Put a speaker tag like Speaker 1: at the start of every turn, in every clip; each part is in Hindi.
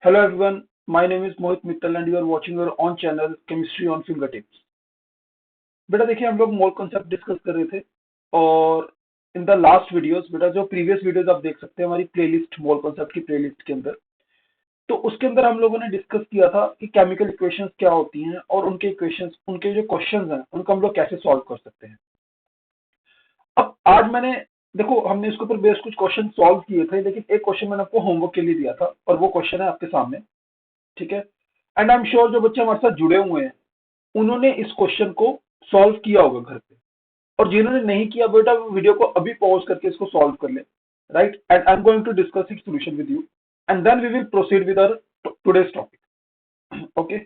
Speaker 1: Hello everyone, my name is Mohit Mittal and you are watching our own channel Chemistry on Fingertips. बेटा देखिए हम लोग मोल कॉन्सेप्ट डिस्कस कर रहे थे और इन द लास्ट वीडियोस बेटा जो प्रीवियस वीडियोस आप देख सकते हैं हमारी प्लेलिस्ट मोल कॉन्सेप्ट की प्लेलिस्ट के अंदर। तो उसके अंदर हम लोगों ने डिस्कस किया था कि केमिकल इक्वेशंस क्या होती हैं और उनके इक्वेशंस उनके जो क्वेश्चंस हैं उनको हम लोग कैसे सॉल्व कर सकते हैं। अब आज मैंने देखो हमने इसके ऊपर बेस्ड कुछ क्वेश्चन सॉल्व किए थे, लेकिन एक क्वेश्चन मैंने आपको होमवर्क के लिए दिया था और वो क्वेश्चन है आपके सामने। ठीक है। एंड आई एम श्योर जो बच्चे हमारे साथ जुड़े हुए हैं उन्होंने इस क्वेश्चन को सॉल्व किया होगा घर पे, और जिन्होंने नहीं किया बेटा वीडियो को अभी पॉज करके इसको सॉल्व कर ले। Right, and I am going to discuss it solution with you and then we will proceed with our today's topic. Okay,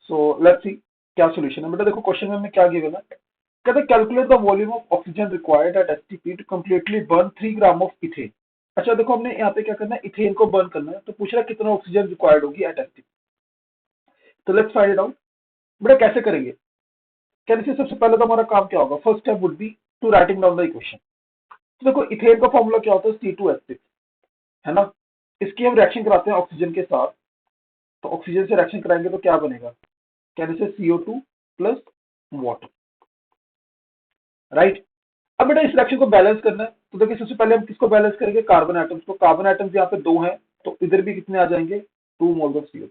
Speaker 1: so let's see क्या सॉल्यूशन है। बेटा देखो क्वेश्चन में हमें क्या गिवन है, कहते हैं calculate the volume of oxygen required at STP to completely burn 3 gram of ethane. अच्छा देखो हमने यहाँ पे क्या करना है, इथेन को बर्न करना है, तो पूछ रहा है कितना ऑक्सीजन रिक्वायर्ड होगी एट एसटीपी। तो लेट्स फाइंड इट आउट। बेटा कैसे करेंगे, कैसे सबसे पहले तो हमारा काम क्या होगा, first step would be to writing down the equation. तो देखो इथेन का फॉर्मूला क्या होता है, C2H6 है ना। इसकी हम रिएक्शन कराते हैं ऑक्सीजन के साथ, तो ऑक्सीजन से रिएक्शन कराएंगे तो क्या बनेगा, कहने से CO2 प्लस वाटर। राइट, अब बेटा इस रिएक्शन को बैलेंस करना है, तो देखिए सबसे पहले हम किसको बैलेंस करेंगे, कार्बन एटम्स को। कार्बन एटम्स यहाँ पे 2 हैं, तो इधर भी कितने आ जाएंगे, 2 मोल्स ऑफ CO2।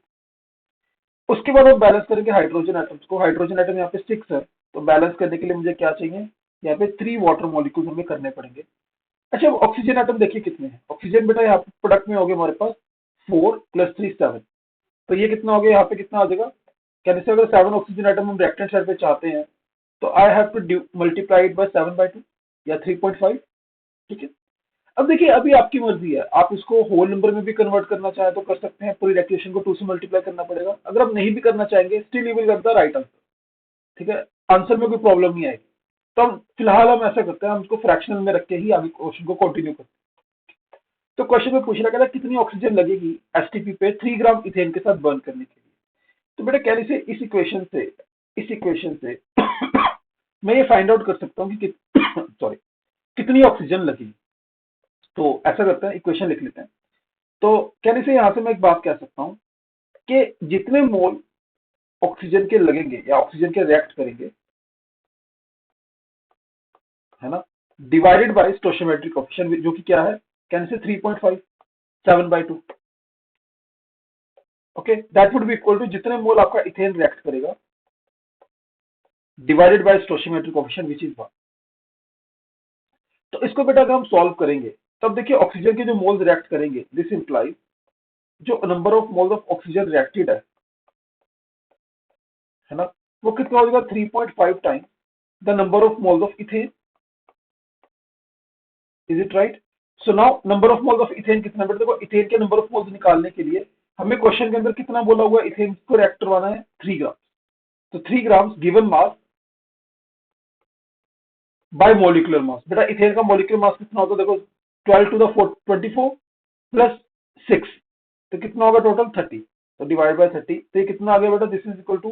Speaker 1: उसके बाद हम बैलेंस करेंगे हाइड्रोजन एटम्स को। हाइड्रोजन एटम यहाँ पे 6 है, तो बैलेंस करने के लिए मुझे क्या चाहिए, यहाँ पे 3 वाटर मॉलिक्यूल्स हमें करने पड़ेंगे। अच्छा अब ऑक्सीजन एटम देखिए कितने हैं, ऑक्सीजन बेटा यहाँ पे प्रोडक्ट में हो गया हमारे पास 4 + 3 7, तो ये कितना हो गया, यहाँ पे कितना आ जाएगा, कहने से अगर 7 ऑक्सीजन एटम हम रिएक्टेंट साइड पे चाहते हैं तो I have to multiply it by 7/2 या 3.5। ठीक है। अब देखिए अभी आपकी मर्जी है, आप इसको होल नंबर में भी कन्वर्ट करना चाहे तो कर सकते हैं, पूरी इक्वेशन को 2 से मल्टीप्लाई करना पड़ेगा। अगर आप नहीं भी करना चाहेंगे still you will get the right answer. ठीक है, आंसर में कोई प्रॉब्लम नहीं आएगी। तो हम फिलहाल हम ऐसा करते हैं, हम इसको फ्रैक्शनल में रख के ही आगे क्वेश्चन को कंटिन्यू करते हैं। तो क्वेश्चन में पूछ रहा है कितनी ऑक्सीजन लगेगी एसटीपी पे 3 ग्राम इथेन के साथ बर्न करने के लिए। तो बेटा कहने से इस इक्वेशन से मैं ये फाइंड आउट कर सकता हूँ कि सॉरी कितनी ऑक्सीजन लगेगी। तो ऐसा करते हैं, इक्वेशन लिख लेते हैं। तो कहने से यहां से मैं एक बात कह सकता हूं कि जितने मोल ऑक्सीजन के लगेंगे या ऑक्सीजन के रिएक्ट करेंगे, है ना, डिवाइडेड बाय स्टोइचियोमेट्रिक कोएफिशिएंट जो कि क्या है, कहने से 3.5 7/2। Okay, that would be equal to जितने मोल आपका इथेन रिएक्ट करेगा divided by stoichiometric coefficient which is 1। तो इसको बेटा अगर हम सॉल्व करेंगे तब देखिए ऑक्सीजन के जो मोल्स रिएक्ट करेंगे, दिस इंप्लाइज जो number of moles of oxygen reacted है ना, वो कितना हो जाएगा 3.5 times the number of moles of ethane. Is it right. So now number of moles of ethane कितना, बेटा देखो इथेन के नंबर ऑफ मोल्स निकालने के लिए हमें क्वेश्चन के अंदर कितना बोला हुआ है, इथेन को रिएक्ट करवाना है 3 ग्राम। तो 3 gram given mass by molecular mass. बेटा इथेन का मोलिकुलर मास कितना होता है, देखो 12 टू द 24 प्लस 6, तो कितना होगा टोटल 30, तो डिवाइड बाय 30, तो ये कितना आ गया बेटा, this is equal to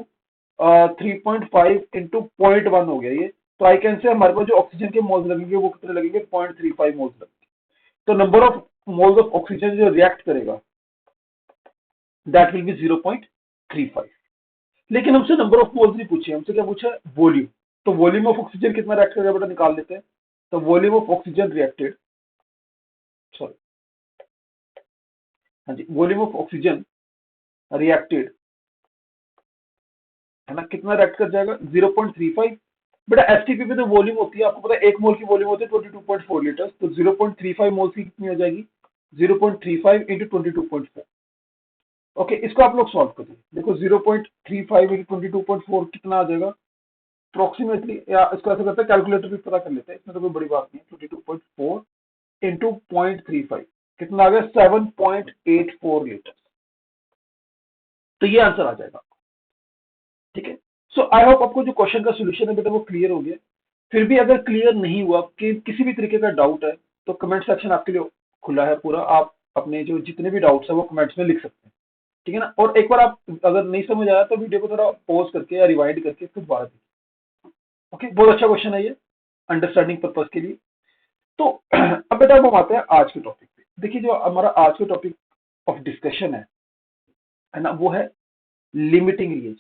Speaker 1: 3.5 into 0.1 हो गया ये। तो आई कैन से हमारे पास जो ऑक्सीजन के मोल्स लगेंगे वो कितने लगेंगे, 0.35 मोल्स लगेंगे। तो number of moles of oxygen जो रिएक्ट करेगा दैट विल बी 0.35। लेकिन हमसे नंबर ऑफ मोल्स नहीं पूछे, हमसे क्या पूछा है, वॉल्यूम। तो वॉल्यूम ऑफ ऑक्सीजन कितना रिएक्ट करेगा बेटा निकाल लेते हैं। तो volume of oxygen reacted, sorry, हाँ जी, वॉल्यूम ऑफ ऑक्सीजन रिएक्टेड है ना, कितना रिएक्ट कर जाएगा 0.35। बेटा एसटीपी पे तो वॉल्यूम होती है, आपको पता है 1 मोल की वॉल्यूम होती है 22.4 लीटर, तो 0.35 मोल की कितनी हो जाएगी, 0.35 इंटू 22.4। ओके, इसको आप लोग सॉल्व करिए। देखो 0.35 इंटू 22.4 कितना आ जाएगा अप्रोक्सीमेटली, या इसको ऐसा करते हैं कैलकुलेटर भी पता कर लेते हैं, इसमें तो कोई बड़ी बात नहीं है। 22.4 इंटू 0.35 कितना आ गया, 7.84 लीटर। तो ये आंसर आ जाएगा। ठीक है, सो आई होप आपको जो क्वेश्चन का सोल्यूशन है बेटा वो क्लियर हो गया। फिर भी अगर क्लियर नहीं हुआ कि किसी भी तरीके का डाउट है तो कमेंट सेक्शन आपके लिए खुला है पूरा, आप अपने जो जितने भी डाउट्स है वो कमेंट्स में लिख सकते हैं। ठीक है ना, और एक बार आप अगर नहीं समझ आया तो वीडियो को थोड़ा पॉज करके या रिवाइंड करके फिर दोबारा देखिए। ओके, बहुत अच्छा क्वेश्चन है ये अंडरस्टैंडिंग पर्पज के लिए। तो अब बेटा हम आते हैं आज के टॉपिक पे। देखिए जो हमारा आज के टॉपिक ऑफ डिस्कशन है है ना, वो है limiting reagent.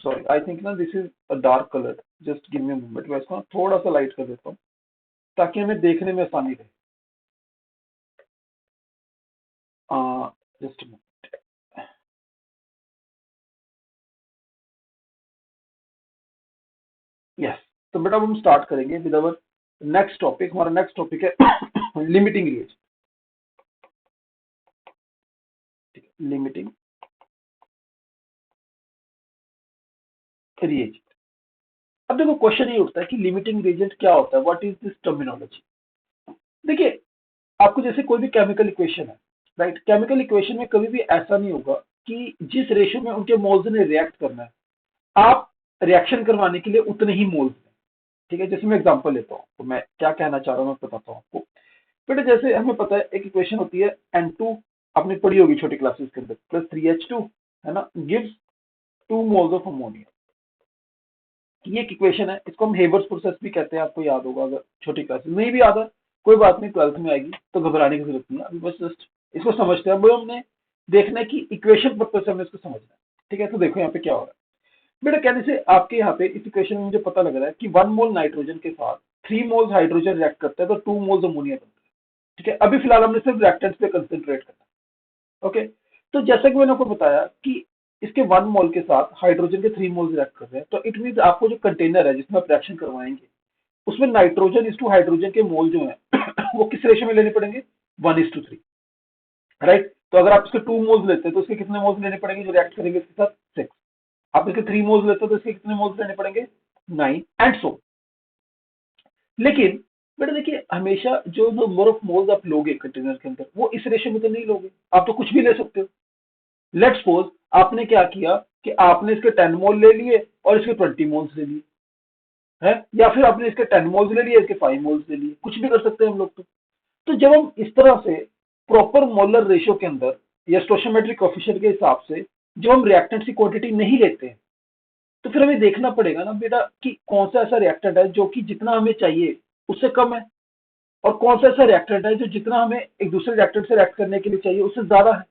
Speaker 1: Sorry, I think ना this is a dark colour, just give me a moment, मैं इसको ना थोड़ा सा लाइट कर देता हूँ ताकि हमें देखने में आसानी रहे। Just yes. तो बेटा अब हम स्टार्ट करेंगे विद अवर नेक्स्ट टॉपिक। हमारा नेक्स्ट टॉपिक है लिमिटिंग रिएजेंट। Limiting reagent. अब देखो क्वेश्चन ये उठता है कि लिमिटिंग रिएजेंट क्या होता है, व्हाट इज दिस टर्मिनोलॉजी। देखिए, आपको जैसे कोई भी केमिकल इक्वेशन है, राइट, केमिकल इक्वेशन में कभी भी ऐसा नहीं होगा कि जिस रेशियो में उनके मोल्स ने रिएक्ट करना है, आप रिएक्शन करवाने के लिए उतने ही मोल्स दें। ठीक है, जैसे मैं एग्जांपल लेता हूँ तो मैं क्या कहना चाह रहा हूँ मैं बताता हूँ आपको। बेटा जैसे हमें पता है एक इक्वेशन होती है N2, आपने पढ़ी होगी छोटी क्लासेस के अंदर, प्लस 3H2, है ना, गिव्स 2 मोल्स ऑफ अमोनिया। ये एक इक्वेशन है, इसको हम हेबर्स प्रोसेस भी कहते हैं, आपको याद होगा, अगर छोटी क्लासेस नहीं भी याद है कोई बात नहीं, 12th में आएगी तो घबराने की जरूरत नहीं है, अभी बस जस्ट इसको समझते हैं। अब हमने देखना है कि इक्वेशन पर्पज से हमने इसको समझना है। ठीक है, तो देखो यहाँ पे क्या हो रहा है। बेटा कहने से आपके यहाँ पे इस इक्वेशन में मुझे पता लग रहा है कि 1 मोल नाइट्रोजन के साथ 3 मोल्स हाइड्रोजन रिएक्ट करता है तो 2 मोल्स अमोनिया बनता है। ठीक है, अभी फिलहाल हमने सिर्फ रिएक्टेंट्स पे कंसंट्रेट करना है। ओके, तो जैसा कि मैंने आपको बताया कि इसके 1 मोल के साथ हाइड्रोजन के 3 मोल्स रिएक्ट कर रहे हैं, तो इट मीन आपको जो कंटेनर है जिसमें आप रिएक्शन करवाएंगे उसमें नाइट्रोजन इस टू हाइड्रोजन के मोल जो है वो किस रेशियो में लेने पड़ेंगे, 1:3, राइट। तो अगर आप इसके 2 मोल्स लेते हैं तो इसके कितने मोल्स लेने पड़ेंगे जो रिएक्ट करेंगे इसके साथ, 6। आप इसके 3 मोल्स लेते हो तो इसके कितने मोल्स लेने पड़ेंगे, 9 एंड सो। लेकिन बेटा देखिए, हमेशा जो नंबर ऑफ मोल्स आप लोगे कंटेनर के अंदर वो इस रेशियो में तो नहीं लोगे, आप तो कुछ भी ले सकते हो। लेट्स सपोज आपने क्या किया कि आपने इसके 10 मोल ले लिए और इसके 20 मोल्स ले लिए, है, या फिर आपने इसके 10 मोल्स ले लिए इसके 5 मोल्स ले लिए, कुछ भी कर सकते हैं हम लोग। तो जब हम इस तरह से प्रॉपर मोलर रेशियो के अंदर या स्टोइचियोमेट्रिक कोएफिशिएंट के हिसाब से जब हम रिएक्टेंट्स की क्वांटिटी नहीं लेते हैं, तो फिर हमें देखना पड़ेगा ना बेटा कि कौन सा ऐसा रिएक्टेंट है जो कि जितना हमें चाहिए उससे कम है, और कौन सा ऐसा रिएक्टेंट है जो जितना हमें एक दूसरे रिएक्टेंट से रिएक्ट करने के लिए चाहिए उससे ज्यादा है,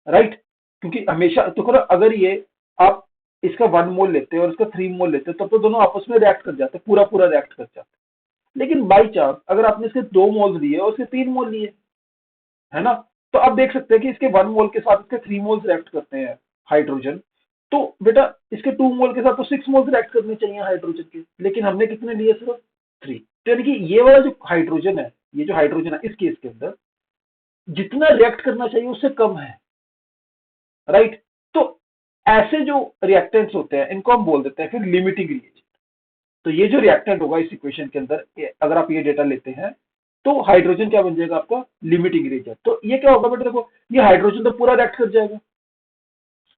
Speaker 1: राइट। क्योंकि हमेशा तो करो, अगर ये आप इसका 1 मोल लेते हैं और इसका 3 मोल लेते हैं तब तो दोनों आपस में रिएक्ट कर जाते हैं, पूरा पूरा रिएक्ट कर जाते हैं। लेकिन बाई चांस अगर आपने इसके 2 मोल लिए और इसके 3 मोल लिए, है ना, तो आप देख सकते हैं कि इसके 1 मोल के साथ इसके 3 मोल्स रिएक्ट करते हैं हाइड्रोजन, तो बेटा इसके 2 मोल के साथ तो 6 मोल्स रिएक्ट करने चाहिए हाइड्रोजन के, लेकिन हमने कितने लिए, सिर्फ 3। तो यानी कि ये वाला जो हाइड्रोजन है, ये जो हाइड्रोजन है इस केस के अंदर जितना रिएक्ट करना चाहिए उससे कम है, राइट। तो ऐसे जो रिएक्टेंट्स होते हैं इनको हम बोल देते हैं फिर लिमिटिंग रिएजेंट। तो ये जो रिएक्टेंट होगा इस इक्वेशन के अंदर, अगर आप ये डेटा लेते हैं तो हाइड्रोजन क्या बन जाएगा आपका, लिमिटिंग रिएजेंट। तो ये क्या होगा बेटा, देखो ये हाइड्रोजन तो पूरा रिएक्ट कर जाएगा,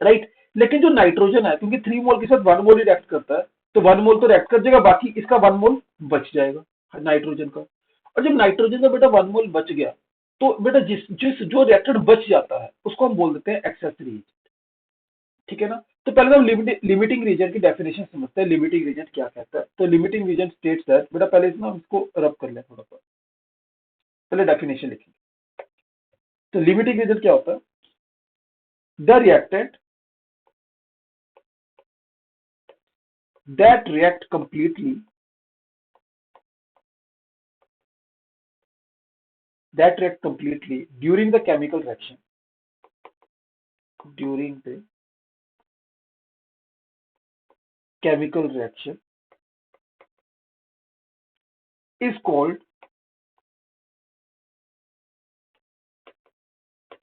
Speaker 1: राइट। लेकिन जो नाइट्रोजन है क्योंकि 3 मोल के साथ 1 मोल ही रिएक्ट करता है, तो 1 मोल तो रिएक्ट कर जाएगा, बाकी इसका 1 मोल बच जाएगा नाइट्रोजन का। और जब नाइट्रोजन का बेटा 1 मोल बच गया तो बेटा जिस जिस जो रिएक्टेंट बच जाता है उसको हम बोल देते हैं एक्सेस रिएजेंट। ठीक है ना। तो पहले हम लिमिटिंग रीजन की डेफिनेशन समझते हैं, लिमिटिंग रीजन क्या कहता है। तो लिमिटिंग रीजन स्टेट्स दैट, बेटा पहले ना इसको रब कर ले थोड़ा सा, पहले डेफिनेशन लिखेंगे। तो लिमिटिंग रीजन क्या होता है, the reactant that react completely during the chemical reaction, during the chemical reaction is called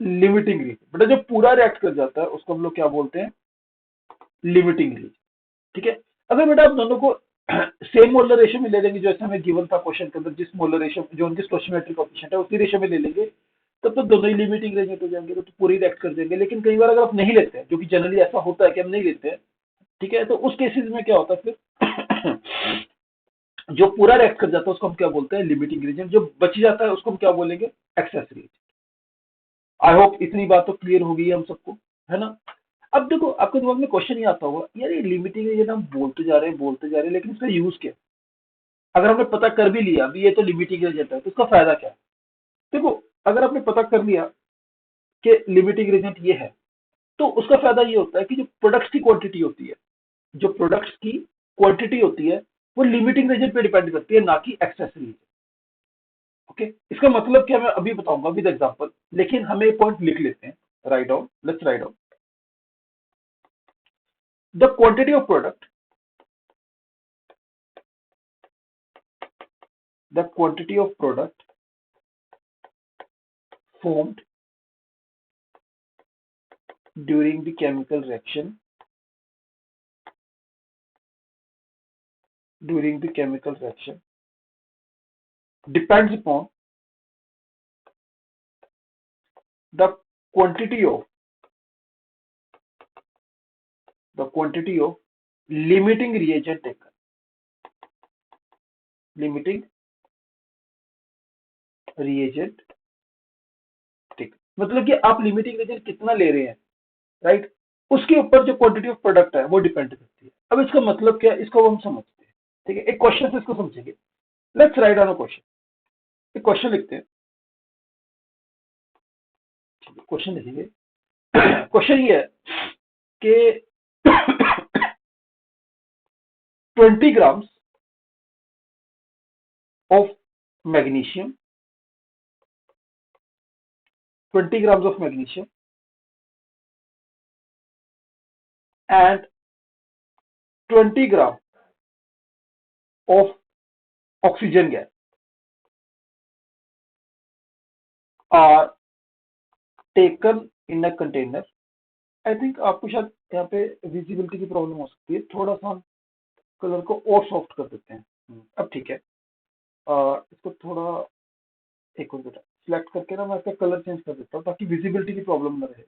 Speaker 1: limiting reagent. बेटा जो पूरा रिएक्ट कर जाता है उसको हम लोग क्या बोलते हैं, लिमिटिंग रीजन। ठीक है, अगर बेटा आप दोनों को सेम मोलर रेशियो में ले लेंगे जैसे हमें गिवन था क्वेश्चन के अंदर, जिस मोलर रेशियो जो उनकी स्टोइचियोमेट्रिक कोएफिशिएंट है उसी रेशियो में ले लेंगे, तब तो दोनों ही लिमिटिंग रेंज हो जाएंगे, तो पूरी रिएक्ट कर देंगे। लेकिन कई बार अगर आप नहीं लेते हैं, जो कि जनरली ऐसा होता है कि हम नहीं लेते हैं, ठीक है, तो उस केसेस में क्या होता है फिर जो पूरा रिएक्ट कर जाता है उसको हम क्या बोलते हैं, लिमिटिंग रीजन। जो बच जाता है उसको हम क्या बोलेंगे, एक्सेस रीजन। आई होप इतनी बात तो क्लियर हो गई है हम सबको, है ना। अब देखो आपके दिमाग में क्वेश्चन ये आता होगा, यार ये लिमिटिंग रीजन हम बोलते जा रहे हैं लेकिन इसका यूज क्या है। अगर हमने पता कर भी लिया अभी ये तो लिमिटिंग रीजन है तो इसका फायदा क्या है। देखो, अगर आपने पता कर लिया कि लिमिटिंग रिएजेंट ये है, तो उसका फायदा ये होता है कि जो प्रोडक्ट्स की क्वांटिटी होती है, जो प्रोडक्ट्स की क्वांटिटी होती है, वो लिमिटिंग रिएजेंट पे डिपेंड करती है, ना कि एक्सेस रिएजेंट। ओके, इसका मतलब क्या मैं अभी बताऊंगा विद एग्जांपल, लेकिन हमें एक पॉइंट लिख लेते हैं। Write down, let's write down the quantity of product, the quantity of product formed during the chemical reaction, during the chemical reaction depends upon the quantity of, the quantity of limiting reagent taken, limiting reagent taken, मतलब कि आप लिमिटिंग रिएजेंट कितना ले रहे हैं, राइट, उसके ऊपर जो क्वांटिटी ऑफ प्रोडक्ट है वो डिपेंड करती है। अब इसका मतलब क्या है, इसको हम समझते हैं। ठीक है, एक क्वेश्चन से इसको समझेंगे। Let's write down a question. एक क्वेश्चन लिखते हैं, क्वेश्चन लिखेंगे। क्वेश्चन ये है कि 20 grams of magnesium, 20 grams of magnesium and 20 gram of oxygen gas are taken in a container. I think आपको शायद यहाँ पे विजिबिलिटी की प्रॉब्लम हो सकती है, थोड़ा सा हम कलर को और सॉफ्ट कर देते हैं। अब ठीक है, इसको थोड़ा एक और बेटा सिलेक्ट करके ना मैं इसका कलर चेंज कर देता हूँ ताकि विजिबिलिटी की प्रॉब्लम ना रहे।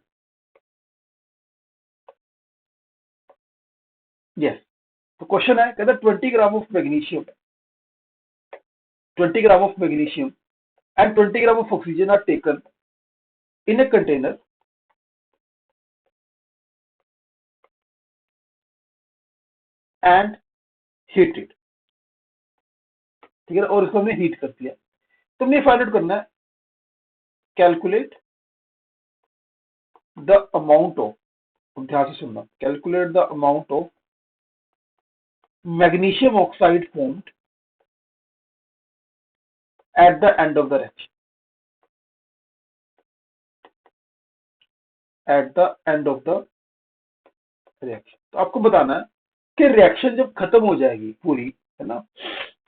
Speaker 1: यस, तो क्वेश्चन है, कहता है 20 gram of magnesium, 20 gram of magnesium and 20 gram of oxygen are taken in a container and heated। ठीक है, और इसको हमने हीट कर दिया। तो हमने फाइंड आउट करना है, कैलकुलेट द अमाउंट ऑफ, ध्यान से सुनना, calculate the amount of magnesium oxide formed at the end of the reaction, at the end of the reaction. तो आपको बताना है कि रिएक्शन जब खत्म हो जाएगी पूरी, है ना,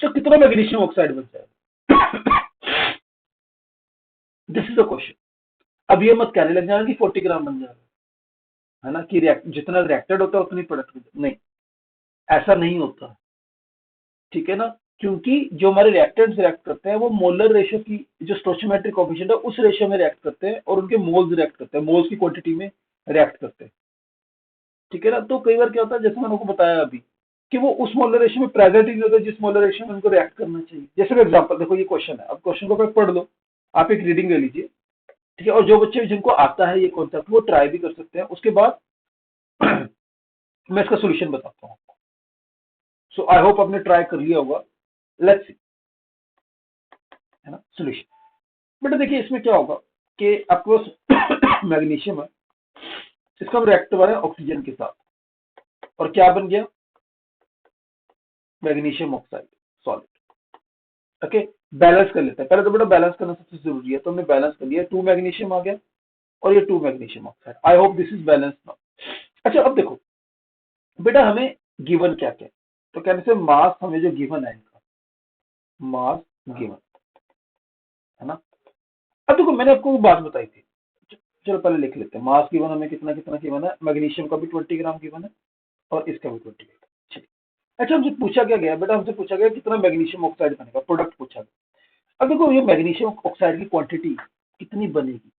Speaker 1: तो कितना मैग्नीशियम ऑक्साइड बन जाएगा। This is the question. अब ये मत कहने लग जाना कि 40 ग्राम बन जाएगा, है ना, कि जितना रिएक्टेड होता है उतनी प्रोडक्ट, नहीं, ऐसा नहीं होता। ठीक है ना, क्योंकि जो हमारे रिएक्टेंट्स रिएक्ट करते हैं वो मोलर रेशियो की जो स्टोइचियोमेट्रिक कोएफिशिएंट है उस रेशियो में रिएक्ट करते हैं, और उनके मोल्स रिएक्ट करते हैं, मोल्स की क्वांटिटी में रिएक्ट करते हैं। ठीक है ना, तो कई बार क्या होता है, जैसे मैंने आपको बताया अभी, कि वो उस मोलर रेशियो में प्रेजेंट ही नहीं होता जिस मोलर रेशियो में उनको रिएक्ट करना चाहिए। जैसे फॉर एग्जाम्पल देखो, ये क्वेश्चन है, अब क्वेश्चन को पढ़ लो, आप एक रीडिंग ले लीजिए। ठीक है, और जो बच्चे जिनको आता है ये कॉन्सेप्ट वो ट्राई भी कर सकते हैं। उसके बाद मैं इसका सोल्यूशन बताता हूँ। सो आई होप आपने ट्राई कर लिया होगा। लेट्स सी, है ना, सोल्यूशन। बेटा देखिए, इसमें क्या होगा कि आपके पास मैग्नीशियम है, इसका रिएक्ट हुआ है ऑक्सीजन के साथ, और क्या बन गया, magnesium oxide solid. Okay, balance कर लेते हैं। पहले तो बेटा बैलेंस करना सबसे जरूरी है, तो हमने बैलेंस कर लिया, 2 मैग्नीशियम आ गया और ये 2 magnesium oxide. I hope this is balance now. अच्छा, अब देखो बेटा, हमें गिवन क्या क्या है, तो कहने से मास हमें जो गिवन है इनका, मास गिवन, है ना। अब देखो, मैंने आपको वो बात बताई थी, चलो पहले लिख लेते हैं। मास गिवन हमें कितना कितना गिवन है, मैग्नीशियम का भी 20 ग्राम गिवन है और इसका भी 20 ग्राम। ठीक। अच्छा, हमसे पूछा क्या गया बेटा, हमसे पूछा गया कितना मैग्नीशियम ऑक्साइड बनेगा, प्रोडक्ट पूछा गया। अब देखो, ये मैग्नीशियम ऑक्साइड की क्वांटिटी कितनी बनेगी,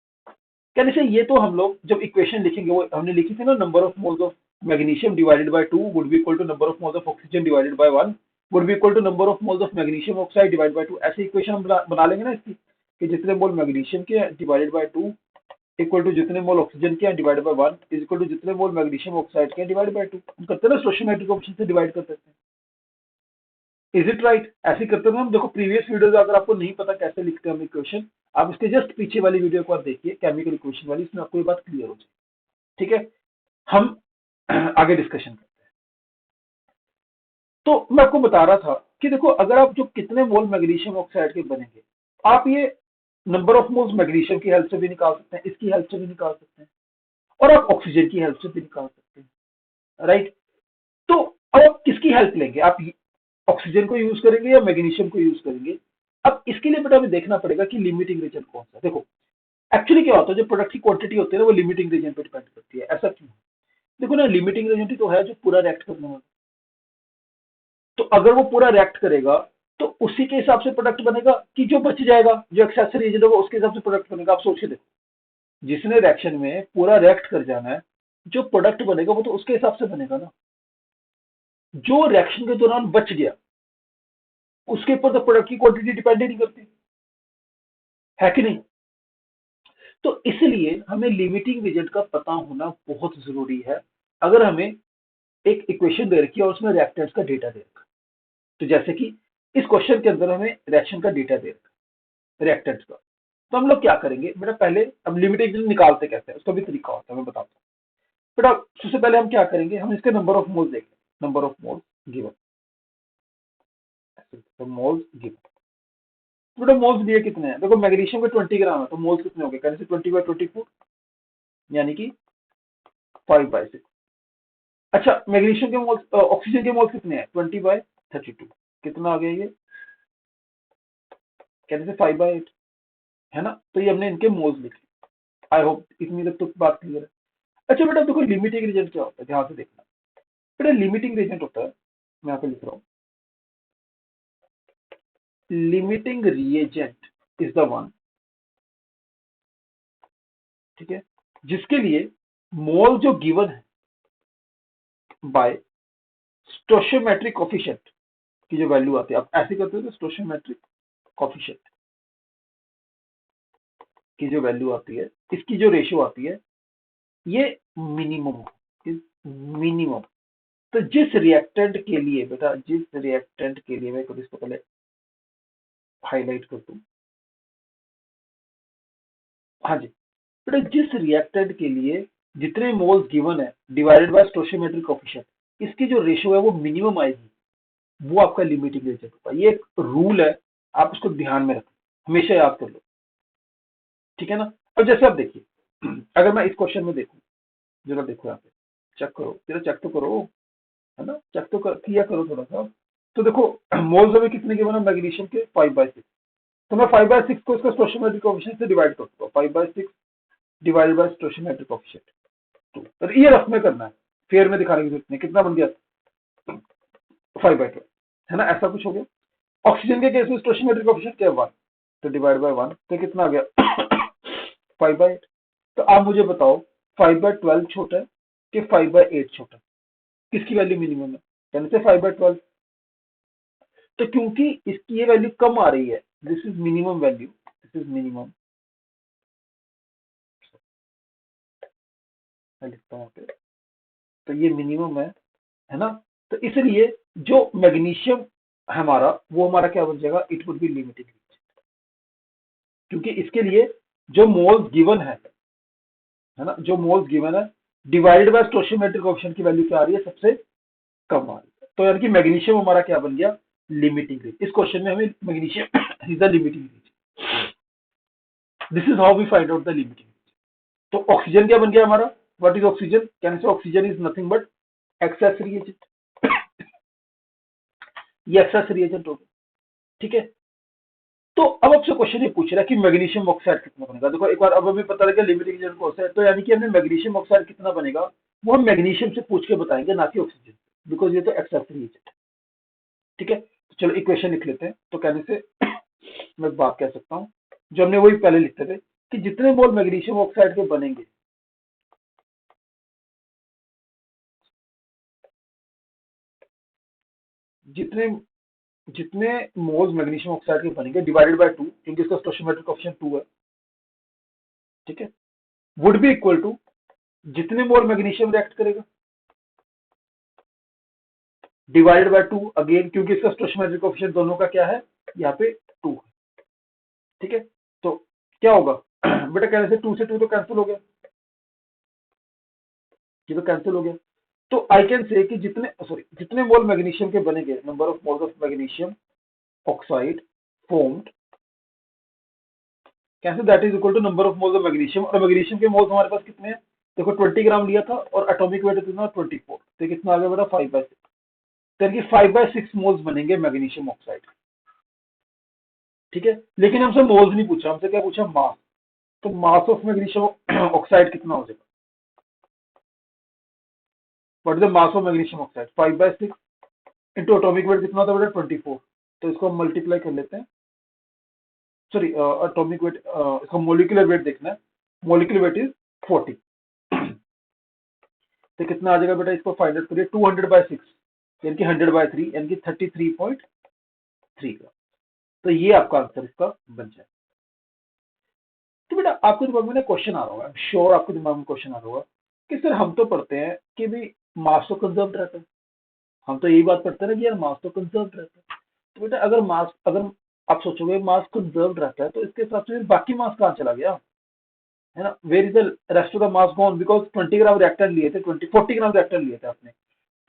Speaker 1: कहने से ये तो हम लोग जब इक्वेशन लिखेंगे, वो हमने लिखी थी ना, number of moles of magnesium divided by 2 would be equal to number of moles of oxygen divided by 1 would be equal to number of moles of magnesium oxide divided by 2। ऐसे इक्वेशन हम बना लेंगे ना इसकी, कि जितने मोल मैग्नीशियम के डिवाइडेड बाय 2 इक्वल टू जितने मोल ऑक्सीजन के divided by 1 is equal to जितने मोल मैग्नीशियम ऑक्साइड के डिवाइडेड बाय 2। हम करते हैं ना, स्टोइचियोमेट्रिक कोएफिशिएंट से डिवाइड कर देते हैं। Is it right? ऐसे करते हैं हम। देखो प्रीवियस वीडियोस अगर आपको नहीं पता कैसे लिखते हैं हम इक्वेशन, आप इसके जस्ट पीछे वाली वीडियो को आप देखिए, केमिकल इक्वेशन वाली, इसमें आपको ये बात क्लियर हो जाए। ठीक है, हम आगे डिस्कशन करते हैं। तो मैं आपको बता रहा था कि देखो अगर आप जो कितने मोल मैग्नीशियम ऑक्साइड के बनेंगे, आप ये नंबर ऑफ मोल्स मैग्नीशियम की हेल्प से भी निकाल सकते हैं, इसकी हेल्प से भी निकाल सकते हैं, और आप ऑक्सीजन की हेल्प से भी निकाल सकते हैं, राइट? तो अब आप किसकी हेल्प लेंगे? आप ऑक्सीजन को यूज करेंगे या मैग्नीशियम को यूज करेंगे? अब इसके लिए बेटा हमें देखना पड़ेगा कि लिमिटिंग रीजन कौन सा है। देखो एक्चुअली क्या होता है, जो प्रोडक्ट की क्वांटिटी होती है ना, वो लिमिटिंग रीजन पे डिपेंड करती है। ऐसा क्यों? देखो ना, लिमिटिंग रीजन तो है जो पूरा रिएक्ट करने वाला, तो अगर वो पूरा रिएक्ट करेगा तो उसी के हिसाब से प्रोडक्ट बनेगा, कि जो बच जाएगा, जो एक्सेस रीजन होगा उसके हिसाब से प्रोडक्ट बनेगा। आप सोच के देखो, जिसने रिएक्शन में पूरा रिएक्ट कर जाना है, जो प्रोडक्ट बनेगा वो तो उसके हिसाब से बनेगा ना। जो रिएक्शन के दौरान बच गया उसके ऊपर तो प्रोडक्ट की क्वांटिटी डिपेंड ही नहीं करती, है कि नहीं? तो इसलिए हमें लिमिटिंग एजेंट का पता होना बहुत जरूरी है। अगर हमें एक इक्वेशन दे रखी है और उसमें रिएक्टेंट्स का डेटा दे रखा है, तो जैसे कि इस क्वेश्चन के अंदर हमें रिएक्शन का डेटा दे रखा है रिएक्टेंट्स का, तो हम लोग क्या करेंगे बेटा, पहले अब लिमिटिंग एजेंट निकालते कैसे हैं उसका भी तरीका होता है, मैं बताता हूँ। बेटा सबसे पहले हम क्या करेंगे, हम इसके नंबर ऑफ मोल्स देखेंगे, number of moles given, moles given. बेटा मोल्स दिए कितने हैं, देखो मैग्नीशियम के 20 ग्राम है, तो मोल्स कितने हो गए, कैसे 20/24, यानी कि 5/6। अच्छा मैग्नीशियम के मोल्स, ऑक्सीजन के मोल्स कितने हैं, 20/32, कितना आ गया ये, कहते थे 5/8, है ना? तो ये हमने इनके मोल्स लिखे। आई होप इतनी तक तो बात क्लियर है। अच्छा बेटा देखो लिमिटिंग रीजन क्या होता है, ध्यान से देखना। बेटा लिमिटिंग रीजन होता है, मैं यहाँ पे लिख रहा हूँ, limiting reagent is the one, ठीक है, जिसके लिए मोल जो गिवन है बाय स्टोशियोमेट्रिक कोफिशिएंट की जो वैल्यू आती है, आप ऐसे करते हो तो स्टोशियोमेट्रिक कोफिशिएंट की जो वैल्यू आती है, इसकी जो रेशियो आती है, ये मिनिमम, मिनिमम। तो जिस रिएक्टेंट के लिए बेटा, जिस रिएक्टेंट के लिए, मैं खुद इसको पहले हाईलाइट कर दूं, हाँ जी बेटा, जिस रिएक्टेंट के लिए जितने मोल्स गिवन है डिवाइडेड बाय स्टोशियोमेट्रिक कोफिशिएंट, इसकी जो रेशियो है वो मिनिमम आएगी, वो आपका लिमिटिंग रिएजेंट होता है। ये एक रूल है, आप इसको ध्यान में रखें, हमेशा याद कर लो, ठीक है ना? अब जैसे आप देखिए, अगर मैं इस क्वेश्चन में देखूं, जरा देखो यहाँ पे, चेक करो, जरा चेक तो करो, है ना? चेक तो किया करो थोड़ा सा। तो देखो मोल्स अभी कितने गिवन है मैग्नीशियम के, 5/6। तो मैं 5/6 को इसका स्टोशियोमेट्रिक कोफिशिएंट से डिवाइड कर सकता हूँ, 5/6 डिवाइड बाय स्टोशियोमेट्रिक कोफिशिएंट 2, और ये रफ में करना है, फेयर में दिखाने की जरूरत नहीं। कितना बन गया, 5/12, है ना? ऐसा कुछ हो गया। ऑक्सीजन के केस में स्टोशियोमेट्रिक कोफिशिएंट क्या है, 1, तो डिवाइड बाय 1, तो कितना आ गया 5/8। तो आप मुझे बताओ 5/12 छोटा है कि 5/8 छोटा है, किसकी वैल्यू मिनिमम है, यानी से 5/12। तो क्योंकि इसकी ये वैल्यू कम आ रही है, this is minimum value, this is minimum, मैं लिखता हूँ यहाँ पे, तो ये मिनिमम है ना? तो इसलिए जो मैग्नीशियम हमारा, वो हमारा क्या बन जाएगा, इट वुड बी लिमिटिंग, क्योंकि इसके लिए जो मोल्स गिवन है ना, जो मोल्स गिवन है डिवाइडेड बाय स्टोशियोमेट्रिक कोएफिशिएंट की वैल्यू क्या आ रही है, सबसे कम आ रही है। तो यानी कि मैग्नीशियम हमारा क्या बन गया, लिमिटिंग रेंज। इस क्वेश्चन में हमें magnesium is the limiting reagent, this is how we find out the limiting reagent. तो ऑक्सीजन क्या बन गया हमारा, what is oxygen, can say oxygen is nothing but excess reagent, ये एक्सेस रिएजेंट हो गया, ठीक है? तो अब आपसे क्वेश्चन ये पूछ रहा है कि मैग्नीशियम ऑक्साइड कितना बनेगा। देखो एक बार अब हमें पता लगा लिमिटिंग एजेंट कौन सा है, तो यानी कि हमें मैग्नीशियम ऑक्साइड कितना बनेगा वो हम मैग्नीशियम से पूछ के बताएंगे, ना कि ऑक्सीजन, बिकॉज ये तो एक्सेसरी एजेंट, ठीक है? तो चलो इक्वेशन लिख लेते हैं। तो कहने से मैं बात कह सकता हूँ, जो हमने वही पहले लिखते थे, कि जितने मोल मैग्नीशियम ऑक्साइड के बनेंगे, जितने जितने मोल्स मैग्नीशियम ऑक्साइड के बनेंगे डिवाइडेड बाय 2, क्योंकि इसका स्टोइचियोमेट्रिक कोएफिशिएंट 2 है, ठीक है, वुड बी इक्वल टू जितने मोल मैग्नीशियम रिएक्ट करेगा, डिवाइडेड बाय 2 अगेन, क्योंकि इसका स्टोइचोमेट्रिक कोएफिशिएंट दोनों का क्या है, यहाँ पे 2 है। ठीक है, तो क्या होगा बेटा, कहने से 2 से 2 तो कैंसिल हो गया, ये तो कैंसिल हो गया। तो आई कैन से कि जितने मोल मैग्नीशियम के बनेंगे, number of moles of magnesium oxide formed, कैसे that is equal to number of moles of magnesium. और मैग्नीशियम के मोल्स हमारे पास कितने हैं, देखो 20 ग्राम लिया था और एटॉमिक वेट कितना 24, तो कितना आ गया बेटा 5/6, तो यानी कि 5/6 मोल्स बनेंगे मैग्नीशियम ऑक्साइड। ठीक है, लेकिन हमसे मोल्स नहीं पूछा, हमसे क्या पूछा, मास। तो मास ऑफ मैग्नीशियम ऑक्साइड कितना हो जाएगा, what is the mass of magnesium oxide, 5/6 into atomic weight कितना था बेटा 24, तो इसको हम मल्टीप्लाई कर लेते हैं। सॉरी, एटॉमिक वेट, इसका मोलिकुलर वेट देखना है, मोलिकुलर वेट इज 40, तो कितना आ जाएगा बेटा, इसको फाइंड आउट करिए, 200/6 यानी कि 100/3 यानी कि 33.3 ग्राम। तो ये आपका आंसर इसका बन जाए। तो बेटा आपके दिमाग में ना क्वेश्चन आ रहा होगा, श्योर आपके दिमाग में क्वेश्चन आ रहा होगा कि सर हम तो पढ़ते हैं कि भी मास तो कंजर्व रहता है, हम तो यही बात पढ़ते हैं ना कि यार मास तो कंजर्व रहता है। तो बेटा अगर आप सोचोगे मास कंजर्व रहता है, तो इसके हिसाब से बाकी मास कहाँ चला गया, है ना, where is the rest of the mass gone, because 20 gram reactant लिए थे, 40 ग्राम रिएक्टर लिए थे आपने,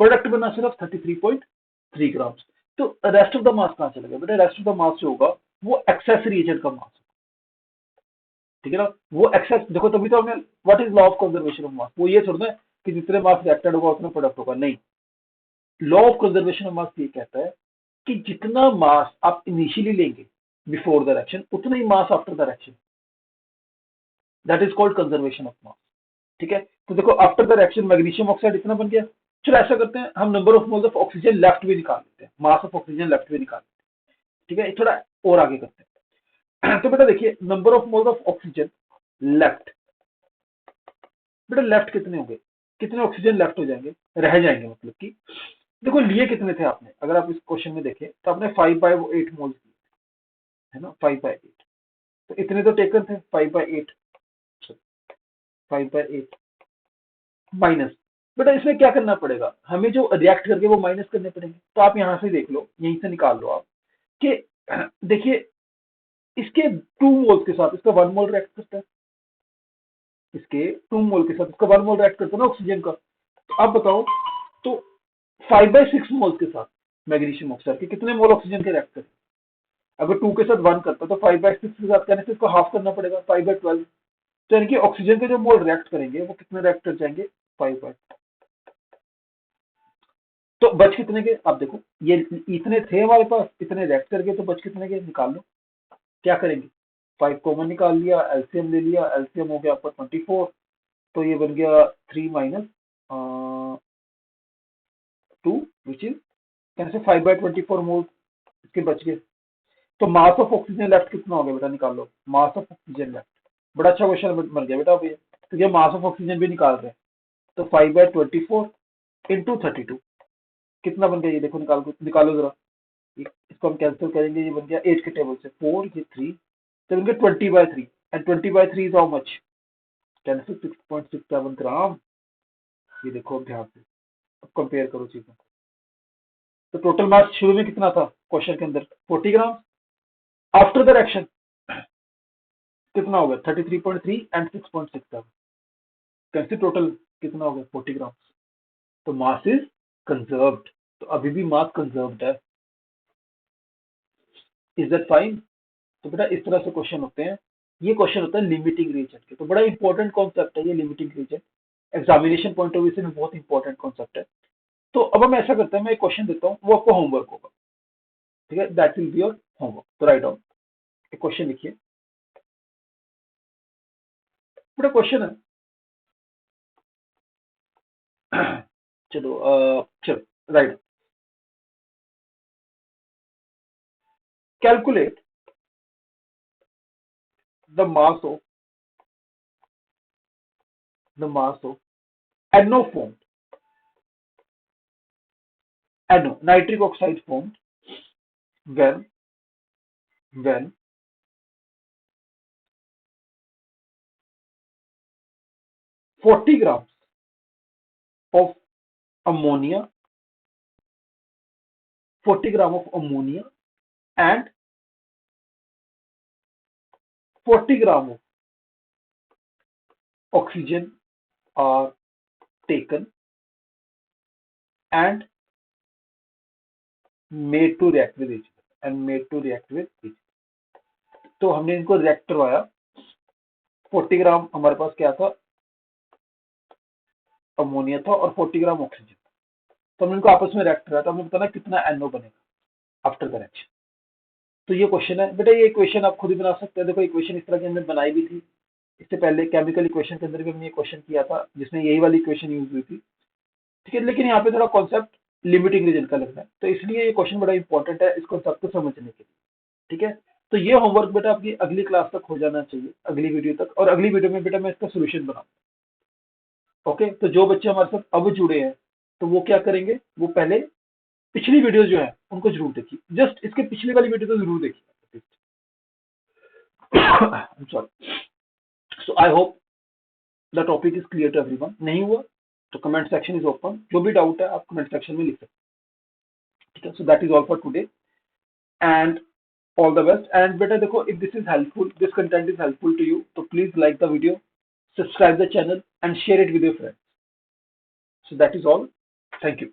Speaker 1: प्रोडक्ट बना सिर्फ 33.3 ग्राम। तो रेस्ट ऑफ द मास कहाँ चला गया बेटा, रेस्ट ऑफ द मास जो होगा वो एक्सेस रिएजेंट का मास। ठीक है ना, वो एक्सेस देखो, तभी तो हमने what is law of conservation of मास, वो ये थोड़ा ना कि जितने मास रिएक्टेड होगा उतना प्रोडक्ट होगा, नहीं। लॉ ऑफ कंजर्वेशन ऑफ मास ये कहता है कि जितना मास आप इनिशियली लेंगे बिफोर द रिएक्शन, उतना ही mass after the reaction, that is called conservation of mass. ठीक है, तो देखो after the reaction magnesium oxide इतना बन गया। चलो ऐसा करते हैं, हम number of moles of oxygen left भी निकाल लेते हैं, मास ऑफ ऑक्सीजन लेफ्ट भी निकाल लेते हैं। ठीक है, थोड़ा और आगे करते हैं। तो बेटा देखिए, number of moles of oxygen left, बेटा लेफ्ट कितने होंगे, कितने ऑक्सीजन लेफ्ट हो जाएंगे, रह जाएंगे, मतलब कि देखो लिए कितने थे आपने, अगर आप इस क्वेश्चन में देखें तो आपने 5/8 मोल्स लिए, है ना, 5/8, तो इतने तो टेकन थे, 5/8, 5/8 माइनस, बेटा इसमें क्या करना पड़ेगा, हमें जो रिएक्ट करके वो माइनस करने पड़ेंगे। तो आप यहां से देख लो, यहीं से निकाल लो आप कि देखिए इसके 2 मोल्स के साथ इसका 1 मोल रिएक्ट करता है, इसके 2 मोल के साथ इसका 1 मोल रिएक्ट करता है ना ऑक्सीजन का। तो आप बताओ, तो 5/6 मोल्स के साथ मैग्नीशियम ऑक्साइड के कितने मोल ऑक्सीजन के रिएक्ट करते हैं, अगर 2 के साथ 1 करता है तो 5/6 के साथ कहने से इसको हाफ करना पड़ेगा, 5/12, तो यानी कि ऑक्सीजन के जो मोल रिएक्ट करेंगे वो कितने रिएक्ट कर जाएंगे, 5। तो बच कितने के, आप देखो ये इतने थे हमारे पास, इतने रिएक्ट करके, तो बच कितने के निकाल लो, क्या करेंगे, 5 कॉमन निकाल लिया, एलसीएम ले लिया, एलसीएम हो गया आपका 24, तो ये बन गया 3 माइनस 2 विच इज कैसे 5/24 मोल इसके बच गए। तो मास ऑफ ऑक्सीजन लेफ्ट कितना हो गया बेटा, निकाल लो मास ऑफ ऑक्सीजन लेफ्ट। बड़ा अच्छा क्वेश्चन बन गया बेटा, अभी तो ये मास ऑफ ऑक्सीजन भी निकाल रहे हैं, तो 5/24 इंटू 32 कितना बन गया, ये देखो निकालो जरा, इसको हम कैंसिल करेंगे, ये बन गया 8 के टेबल से 4, ये 3, तो बन गया 20/3, एंड 20/3 इज हाउ मच, 6.67 ग्राम। ये देखो अब ध्यान से, अब कंपेयर करो चीजों को। तो टोटल मास शुरू में कितना था क्वेश्चन के अंदर, 40 ग्राम, आफ्टर द रिएक्शन कितना हो गया 33.3 एंड 6.67, कैसे टोटल कितना हो गया 40 ग्राम। तो मास इज कंजर्व्ड, तो अभी भी मास कंजर्व्ड है, इज दैट फाइन। तो बेटा इस तरह से क्वेश्चन होते हैं, ये क्वेश्चन होता है लिमिटिंग रीजन के, तो बड़ा इंपॉर्टेंट कॉन्सेप्ट है ये limiting reagent, examination point of view से भी बहुत इंपॉर्टेंट कॉन्सेप्ट है। तो अब हम ऐसा करते हैं, मैं एक क्वेश्चन देता हूँ, वो आपको होमवर्क होगा, ठीक है, that will be your homework, तो राइट डाउन एक क्वेश्चन लिखिए, बड़ा क्वेश्चन है। चलो चलो right, calculate the mass of NO formed, NO nitric oxide formed when 40 grams of ammonia 40 gram of ammonia and 40 gram of oxygen are taken and made to react with each other and made to react with each other. तो हमने इनको रिएक्ट करवाया, 40 ग्राम हमारे पास क्या था, अमोनिया था और 40 ग्राम ऑक्सीजन था। तो हमने इनको आपस में रिएक्ट कराया, तो हमें बताना कितना NO बनेगा आफ्टर द रिएक्शन। तो ये क्वेश्चन है बेटा, ये इक्वेशन आप खुद ही बना सकते हैं। देखो इक्वेशन इस तरह की हमने बनाई भी थी, इससे पहले केमिकल इक्वेशन के अंदर भी हमने ये क्वेश्चन किया था जिसमें यही वाली इक्वेशन यूज हुई थी, ठीक है। लेकिन यहाँ पे थोड़ा कॉन्सेप्ट लिमिटिंग रीजन का लगता है, तो इसलिए ये क्वेश्चन बड़ा इंपॉर्टेंट है इस कॉन्सेप्ट को समझने के लिए, ठीक है। तो ये होमवर्क बेटा आपकी अगली क्लास तक हो जाना चाहिए, अगली वीडियो तक, और अगली वीडियो में बेटा मैं इसका सोल्यूशन बनाऊंगा। ओके, तो जो बच्चे हमारे साथ अब जुड़े हैं तो वो क्या करेंगे, वो पहले पिछली वीडियो जो है उनको जरूर देखिए, जस्ट इसके पिछली वाली वीडियो तो जरूर देखिए। Sorry. So I hope the topic is clear to everyone. नहीं हुआ तो कमेंट सेक्शन इज ओपन, जो भी डाउट है आप कमेंट सेक्शन में लिख सकते हैं, ठीक है। So that is all for today and all the best. And beta देखो, if this is helpful, this content is helpful to you, so please like the video, subscribe the channel and share it with your friends. So that is all. Thank you.